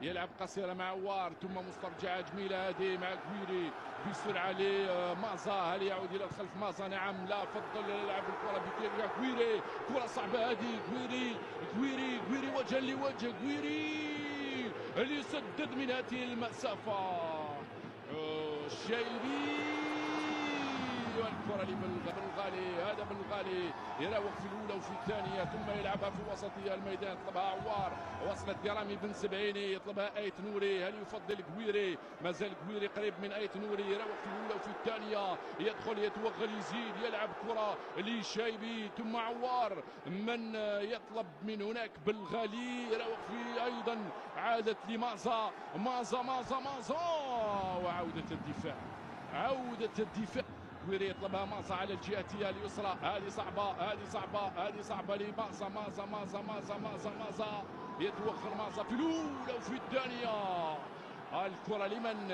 يلعب قصيرة مع عوار ثم مسترجعة جميلة هذه مع كويري بسرعة لمازا. هل يعود إلى الخلف مازا؟ نعم. لا، فضل يلعب الكرة بكيريا كويري. كرة صعبة هذه. كويري وجها لوجه. كويري اللي يسدد من هذه المسافة. الشايبي والكرة لبلغالي. هذا بلغالي يراوغ في الاولى وفي الثانيه ثم يلعبها في وسطيه الميدان. يطلبها عوار. وصلت لرامي بن سبعيني. يطلبها ايت نوري. هل يفضل كويري؟ مازال كويري قريب من ايت نوري. يراوغ في الاولى وفي الثانيه. يدخل يتوغل يزيد يلعب كره لشايبي ثم عوار. من يطلب من هناك بلغالي. يراوغ في ايضا عادت لمازا. مازا وعوده الدفاع. كويري يطلبها مازا على الجهة اليسرى. هذه صعبة لمازا. مازا يتوخر مازا في الأولى وفي الثانية. الكرة لمن؟